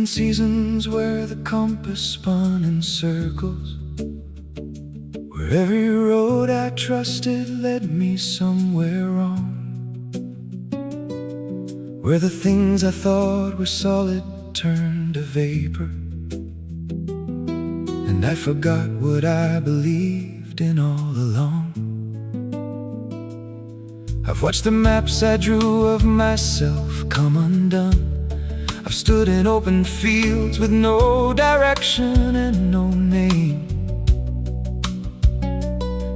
been seasons where the compass spun in circles, where every road I trusted led me somewhere wrong, where the things I thought were solid turned to vapor, and I forgot what I believed in all along. I've watched the maps I drew of myself come undone. I've stood in open fields with no direction and no name,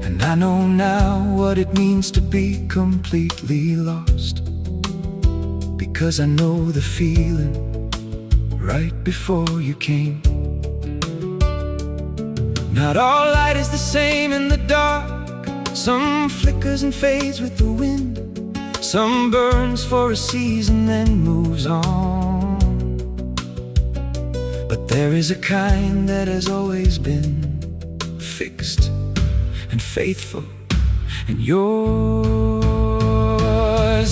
and I know now what it means to be completely lost, because I know the feeling right before you came. Not all light is the same in the dark. Some flickers and fades with the wind. Some burns for a season then moves on. But there is a kind that has always been fixed and faithful, and yours.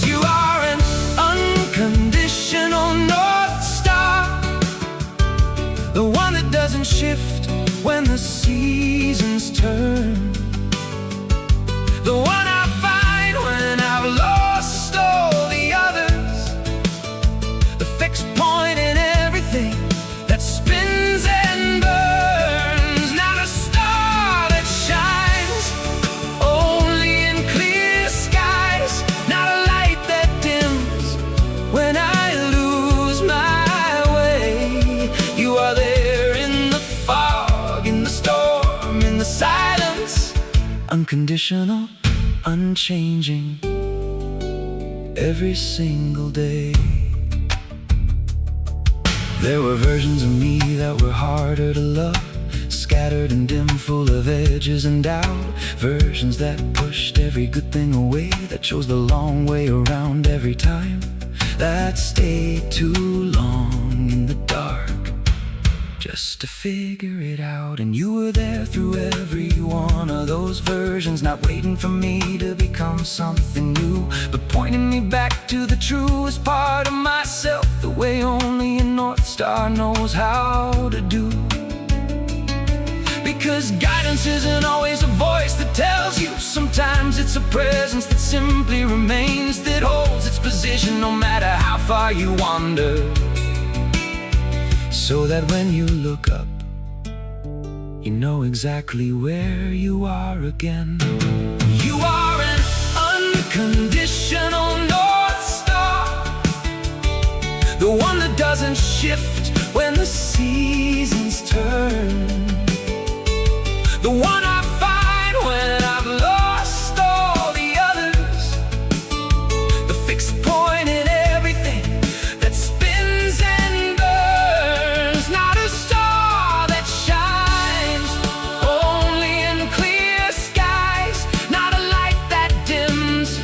You are an unconditional North Star, the one that doesn't shift when the seasons turn, the one I find when I've lost all the others, the fixed point in everything that spins and burns. Not a star that shines only in clear skies, not a light that dims when I lose my way. You are there in the fog, in the storm, in the silence, unconditional, unchanging, every single day. There were versions of me that were harder to love, scattered and dim, full of edges and doubt. Versions that pushed every good thing away, that chose the long way around every time, that stayed too long in the dark just to figure it out. And you were there through every one of those versions, not waiting for me to become something new, but pointing me back to the truest part of myself, the way only a North Star knows how to do. Because guidance isn't always a voice that tells you. Sometimes it's a presence that simply remains, that holds its position no matter how far you wander, so that when you look up, you know exactly where you are again. You are an unconditional North Star, the one that doesn't shift when the seasons turn, the one I find when I've lost all the others, the fixed point in everything that spins and burns. Not a star that shines only in clear skies, not a light that dims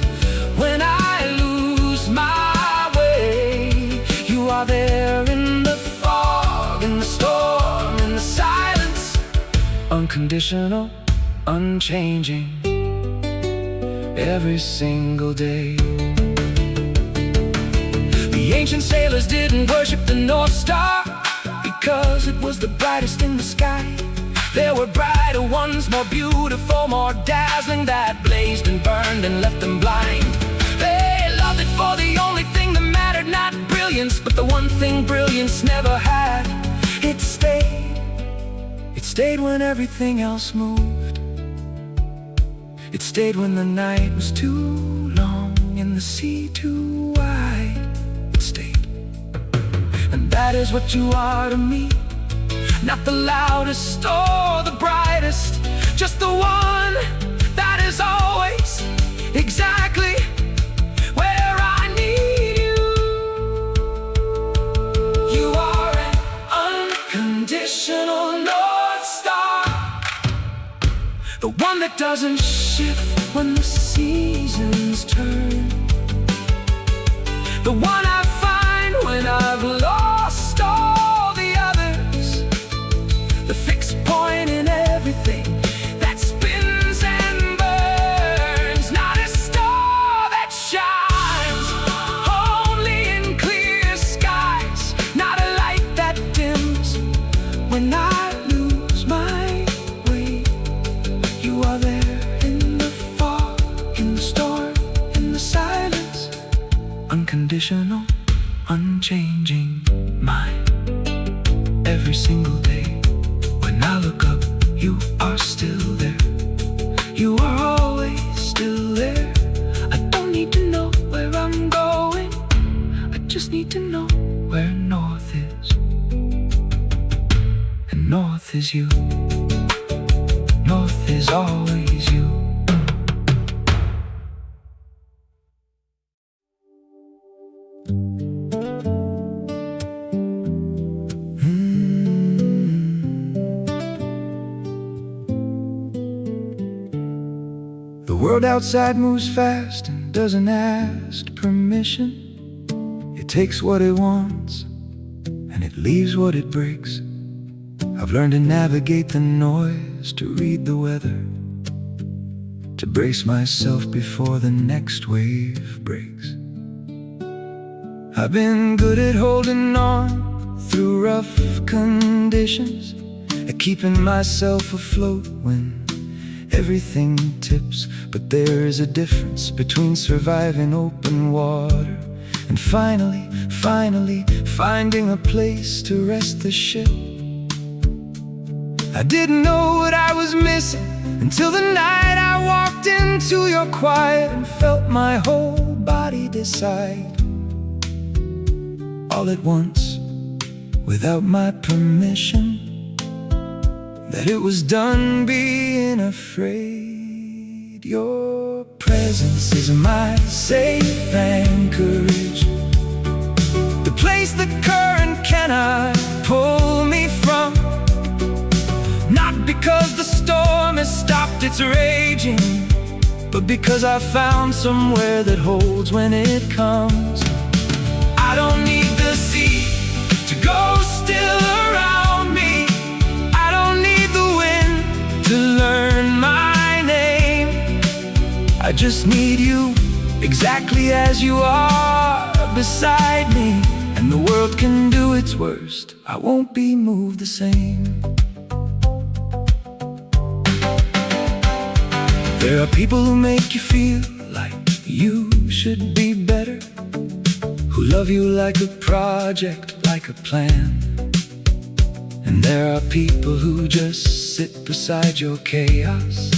when I lose my way. You are there in the fog, in the storm, in the silence, unconditional, unchanging, every single day. The ancient sailors didn't worship the North Star because it was the brightest in the sky. There were brighter ones, more beautiful, more dazzling, that blazed and burned and left them blind. They loved it for the only thing that mattered, not brilliance, but the one thing brilliance never had. It stayed. It stayed when everything else moved. It stayed when the night was too long and the sea too wide. It stayed. And that is what you are to me. Not the loudest or the brightest, just the one that is always exactly where I need you. You are an unconditional North Star, the one that doesn't shift when the seasons turn, the one I find when I've lost all the others, the fixed point in everything that spins and burns. Not a star that shines only in clear skies, not a light that unconditional, unchanging mind. Every single day, when I look up, you are still there. You are always still there. I don't need to know where I'm going, I just need to know where north is. And north is you. North is always you. The world outside moves fast and doesn't ask permission. It takes what it wants and it leaves what it breaks. I've learned to navigate the noise, to read the weather, to brace myself before the next wave breaks. I've been good at holding on through rough conditions, at keeping myself afloat when everything tips. But there is a difference between surviving open water and finally finding a place to rest the ship. I didn't know what I was missing until the night I walked into your quiet and felt my whole body decide all at once, without my permission, that it was done being afraid. Your presence is my safe anchorage, the place the current cannot pull me from. Not because the storm has stopped its raging, but because I found somewhere that holds when it comes. I don't need the sea to go still around me. I don't need the wind to learn my name. I just need you exactly as you are beside me. And the world can do its worst, I won't be moved the same. There are people who make you feel like you should be better, who love you like a project, like a plan. And there are people who just sit beside your chaos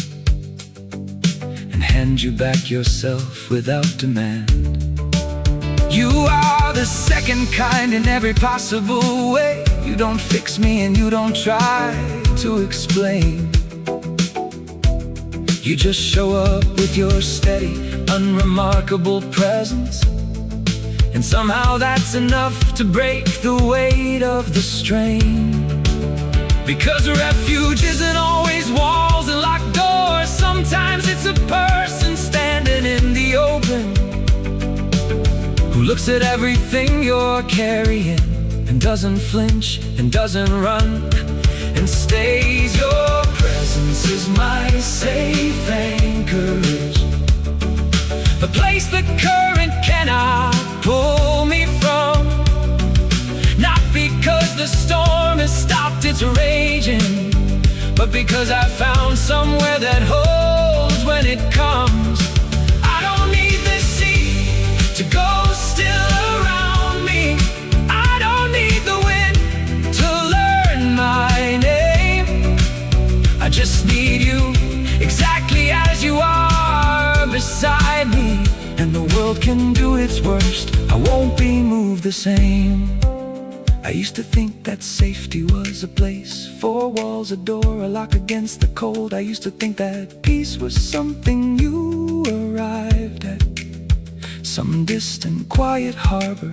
and hand you back yourself without demand. You are the second kind in every possible way. You don't fix me and you don't try to explain. You just show up with your steady, unremarkable presence, and somehow that's enough to break the weight of the strain. Because refuge isn't always walls and locked doors. Sometimes it's a person standing in the open, who looks at everything you're carrying and doesn't flinch and doesn't run and stays. Your presence is my safe anchorage, a place the current cannot pull me from. Not because the storm has stopped its raging, but because I found somewhere that holds when it comes. I don't need the sea to go still around me. I don't need the wind to learn my name. I just need you exactly as you are beside me. And the world can do its worst, I won't be moved the same. I used to think that safety was a place, four walls, a door, a lock against the cold. I used to think that peace was something you arrived at, some distant quiet harbor,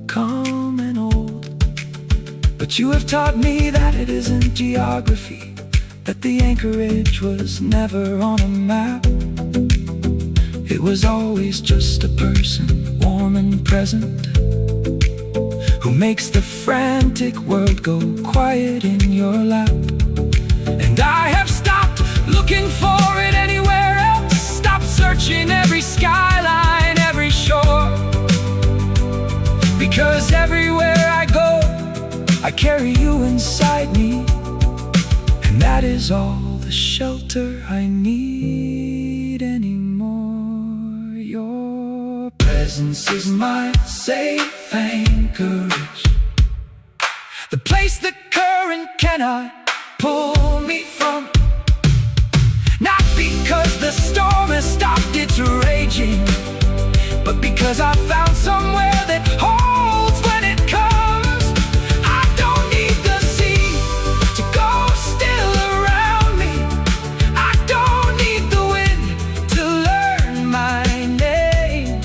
calm and old. But you have taught me that it isn't geography, that the anchorage was never on a map. It was always just a person, warm and present, who makes the frantic world go quiet in your lap. And I have stopped looking for it anywhere else, stopped searching every skyline, every shore. Because everywhere I go, I carry you inside me, and that is all the shelter I need anymore. Your presence This is my safe anchorage, the place the current cannot pull me from. Not because the storm has stopped its raging, but because I found somewhere that holds when it comes. I don't need the sea to go still around me. I don't need the wind to learn my name.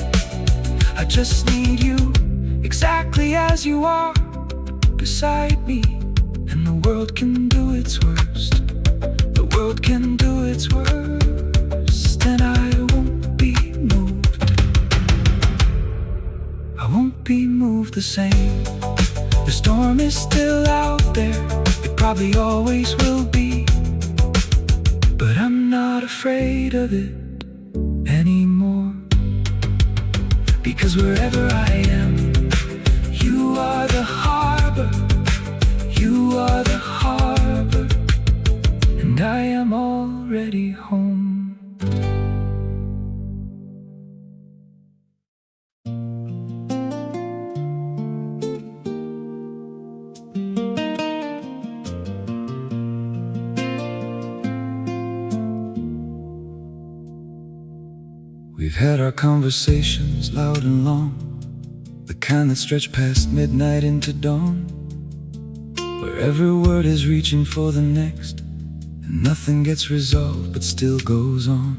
I just need you exactly as you are beside me, and the world can do its worst. The world can do its worst, and I won't be moved. I won't be moved the same. The storm is still out there, it probably always will be, but I'm not afraid of it anymore. Because wherever I am, you are the harbor. You are the harbor, and I am already home. We've had our conversations loud and long, the kind that stretch past midnight into dawn, where every word is reaching for the next, and nothing gets resolved but still goes on.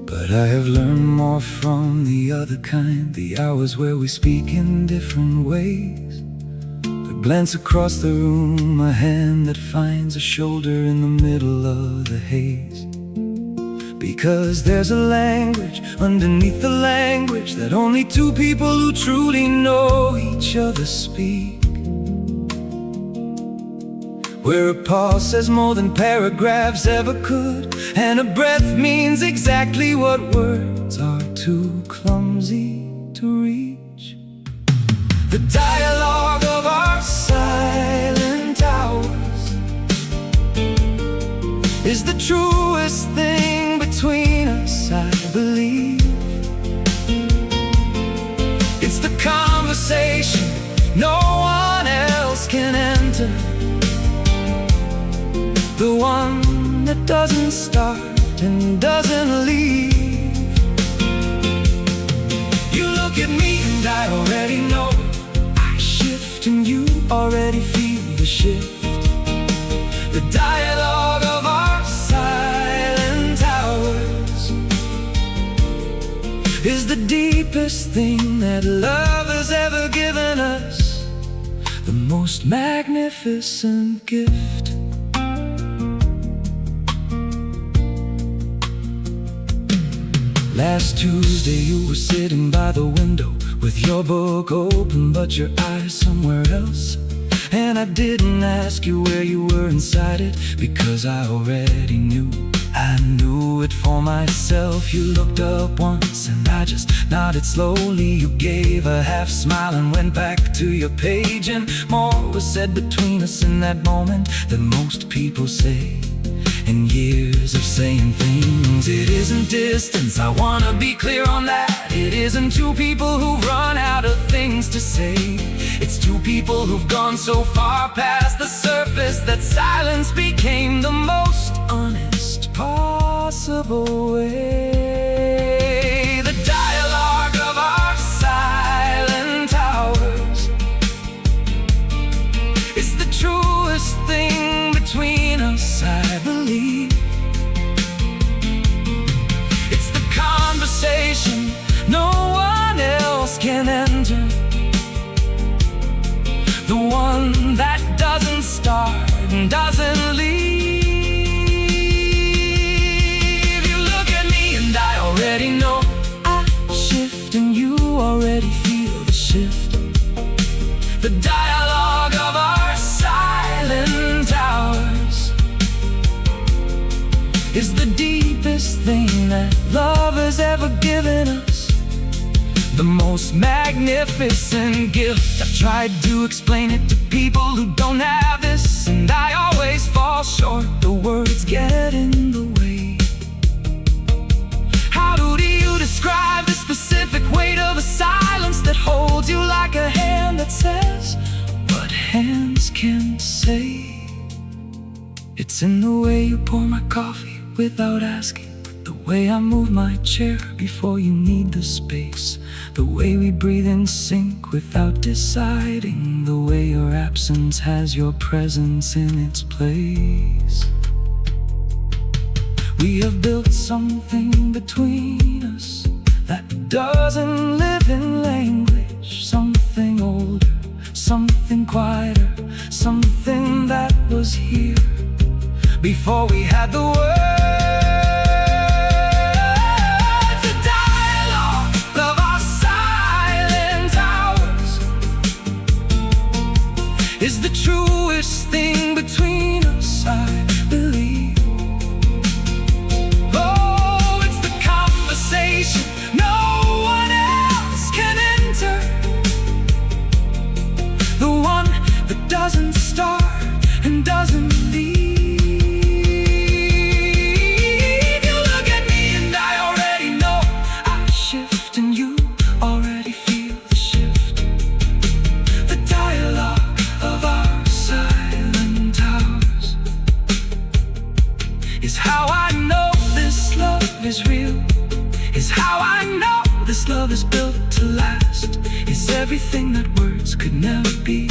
But I have learned more from the other kind, the hours where we speak in different ways. The glance across the room, a hand that finds a shoulder in the middle of the haze. Because there's a language underneath the language that only two people who truly know each other speak, where a pause says more than paragraphs ever could, and a breath means exactly what words are too clumsy to reach. The dialogue of our silent hours is the truest thing between us, I believe. It's the conversation no one else can enter, the one that doesn't start and doesn't leave. You look at me and I already know I shift, and you already feel the shift. The dialogue of our silent hours is the deepest thing that love has ever given us, the most magnificent gift. Last Tuesday you were sitting by the window with your book open but your eyes somewhere else, and I didn't ask you where you were inside it, because I already knew. I knew it for myself. You looked up once and I just nodded slowly. You gave a half smile and went back to your page, and more was said between us in that moment than most people say in years of saying things. It isn't distance, I wanna be clear on that. It isn't two people who've run out of things to say. It's two people who've gone so far past the surface that silence became the most honest possible way. The dialogue of our silent hours is the truest thing between us, I believe. It's the conversation no one else can enter, the one that doesn't start and doesn't leave. You look at me and I already know I shift, and you already feel the shift. The dialogue of our silent hours is the deepest thing that love has ever given us, the most magnificent gift. I've tried to explain it to people who don't have this, and I always fall short. The words get in the way. How do you describe the specific weight of a silence? holds you like a hand that says what hands can't say. It's in the way you pour my coffee without asking, the way I move my chair before you need the space, the way we breathe in sync without deciding, the way your absence has your presence in its place. We have built something between us that doesn't live in language, something older, something quieter, something that was here before we had the words. A dialogue of our silent hours is the truest thing between us, I believe. Oh, it's the conversation no one else can enter, the one that doesn't start and doesn't leave. Is how I know this love is real, is how I know this love is built to last, is everything that words could never be,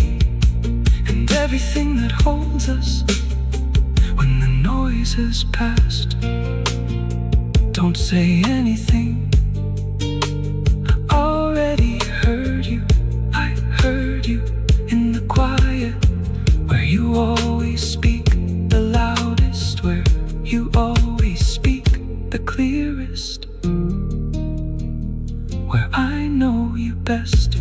and everything that holds us when the noise has passed. Don't say anything, I already heard you, I heard you in the quiet, where you always speak the loudest, where you always speak the clearest, where I know you best.